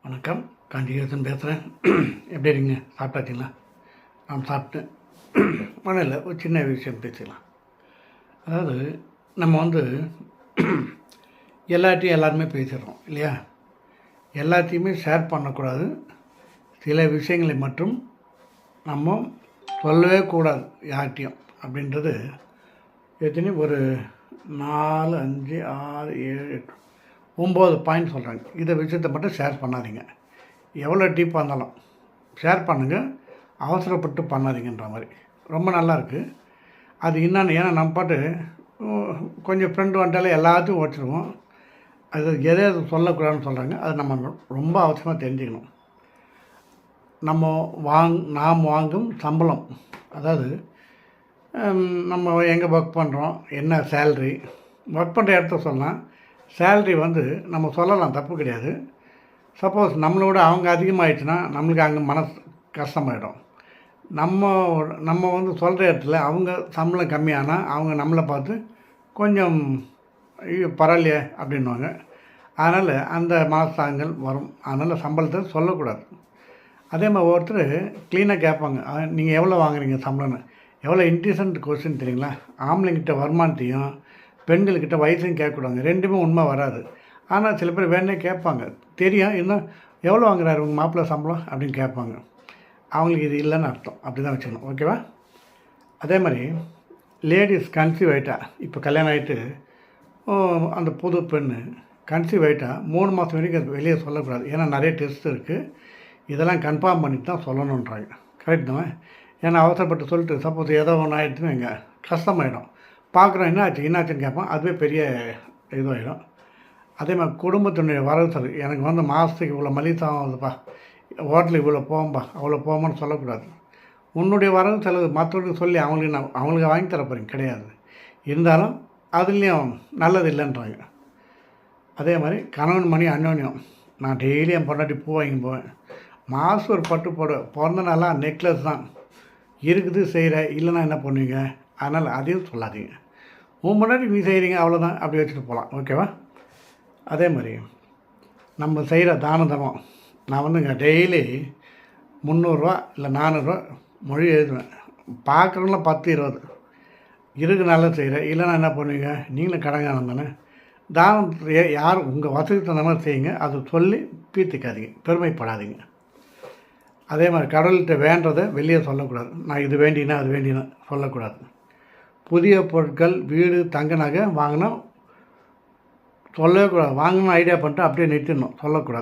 வணக்கம். காஞ்சிகேசன் பேசுகிறேன். எப்படி இருக்கீங்க? சாப்பிட்டாச்சிங்களா? நான் சாப்பிட்டேன். மழையில் ஒரு சின்ன விஷயம் பேசிக்கலாம். அதாவது நம்ம எல்லாத்தையும் எல்லாருமே பேசிடுறோம் இல்லையா? எல்லாத்தையுமே ஷேர் பண்ணக்கூடாது. சில விஷயங்களை மட்டும் நம்ம சொல்லவே கூடாது யார்கிட்டையும் அப்படின்றது எத்தனையும் ஒரு 4, 5, 6, 7, 8, 9 பாயிண்ட் சொல்கிறாங்க. இதை விஷயத்தை மட்டும் ஷேர் பண்ணாதீங்க. எவ்வளோ டீப்பாக இருந்தாலும் ஷேர் பண்ணுங்கள், அவசரப்பட்டு பண்ணாதீங்கன்ற மாதிரி. ரொம்ப நல்லா இருக்குது அது. என்னென்னு ஏன்னா நம்ம பாட்டு கொஞ்சம் ஃப்ரெண்டு வந்துட்டாலே எல்லாத்தையும் ஓடிச்சிடுவோம். அது எதை சொல்லக்கூடாதுன்னு சொல்கிறாங்க. அது நம்ம ரொம்ப அவசியமாக தெரிஞ்சுக்கணும். நாம் வாங்கும் சம்பளம், அதாவது நம்ம எங்கே ஒர்க் பண்ணுறோம், என்ன சேல்ரி, ஒர்க் பண்ணுற இடத்த சொல்லலாம். சேல்ரி நம்ம சொல்லலாம், தப்பு கிடையாது. சப்போஸ் நம்மளோட அவங்க அதிகமாகிடுச்சுன்னா நம்மளுக்கு அங்கே மனசு கஷ்டமாயிடும். நம்ம சொல்கிற இடத்துல அவங்க சம்பளம் கம்மியானால் அவங்க நம்மளை பார்த்து கொஞ்சம் பரவாயில்லையே அப்படின்வாங்க. அதனால் அந்த மனஸ்தாங்கள் வரும். அதனால் சம்பளத்தை சொல்லக்கூடாது. அதே மாதிரி ஒருத்தர் க்ளீனாக கேட்பாங்க, நீங்கள் எவ்வளோ வாங்குறீங்க சம்பளம்னு. எவ்வளோ இன்டீசன்ட் கொஸ்டின் தெரியுங்களா? ஆம்பளைங்கிட்ட வருமானத்தையும் பெண்கள்கிட்ட வயசையும் கேட்கக்கூடாது. ரெண்டுமே உண்மை வராது. ஆனால் சில பேர் வேணே கேட்பாங்க, தெரியும், இன்னும் எவ்வளோ வாங்குறாரு உங்கள் மாப்பிள்ளை சம்பளம் அப்படின்னு கேட்பாங்க. அவங்களுக்கு இது இல்லைன்னு அர்த்தம். அப்படி தான் வச்சுக்கணும். ஓகேவா? அதே மாதிரி லேடிஸ் கன்சீவ் ஆகிட்டா, இப்போ கல்யாணம் ஆகிட்டு அந்த புது பெண்ணு கன்சீவ் ஆகிட்டா 3 மாதம் வரைக்கும் அது வெளியே சொல்லக்கூடாது. ஏன்னா நிறைய டெஸ்ட் இருக்குது. இதெல்லாம் கன்ஃபார்ம் பண்ணிட்டு தான் சொல்லணுன்றாங்க. கரெக்ட் தானே? ஏன்னா அவசரப்பட்டு சொல்லிட்டு சப்போஸ் ஏதோ ஒன்று ஆகிடுச்சுன்னு எங்கள் கஷ்டமாயிடும். பார்க்குறோம், என்னாச்சுன்னு கேட்போம். அதுவே பெரிய இதுவாகிடும். அதே மாதிரி குடும்பத்தினுடைய வரவு செலவு, எனக்கு மாதத்துக்கு இவ்வளோ மளிகை சாமான் ஆகுதுப்பா, ஹோட்டலுக்கு இவ்வளோ போகும்பா, அவ்வளோ போகும்னு சொல்லக்கூடாது. உன்னுடைய வரவு செலவு மற்றவங்களுக்கு சொல்லி அவங்களுக்கு வாங்கி தர போகிறீங்க கிடையாது. இருந்தாலும் அதுலேயும் நல்லது இல்லைன்றாங்க. அதே மாதிரி கணவன் மணி அந்யோன்யம். நான் டெய்லி என் பொண்டாட்டி பூ வாங்கி போவேன். மாதம் ஒரு பட்டு போடுவேன். பிறந்த நாளாக நெக்லஸ் தான் இருக்குது, செய்கிற, இல்லைன்னா என்ன பண்ணுவீங்க? அதனால் அதையும் சொல்லாதீங்க. முன்னாடி நீ செய்கிறீங்க அவ்வளோதான், அப்படி வச்சுட்டு போகலாம். ஓகேவா? அதே மாதிரி நம்ம செய்கிற தான தர்மம், நான் டெய்லி 300 இல்லை 400 மொழி எழுதுவேன். பார்க்குறவங்களாம் 10, 20 இருக்கு நல்லா செய்கிறேன், இல்லைன்னா என்ன பண்ணுவீங்க? நீங்களும் கடங்கானம் தானே. தானம் யாரும் உங்கள் வசதி தகுந்த மாதிரி செய்யுங்க. அதை சொல்லி பீத்திக்காதீங்க, பெருமைப்படாதீங்க. அதே மாதிரி கடவுள்கிட்ட வேண்டதை வெளியே சொல்லக்கூடாது. நான் இது வேண்டினா அது வேண்டினா சொல்லக்கூடாது. புதிய பொருட்கள், வீடு, தங்க நகை வாங்கினா சொல்லவே கூடாது. வாங்கணும்னு ஐடியா பண்ணிட்டு அப்படியே நிறுத்திடணும், சொல்லக்கூடாது.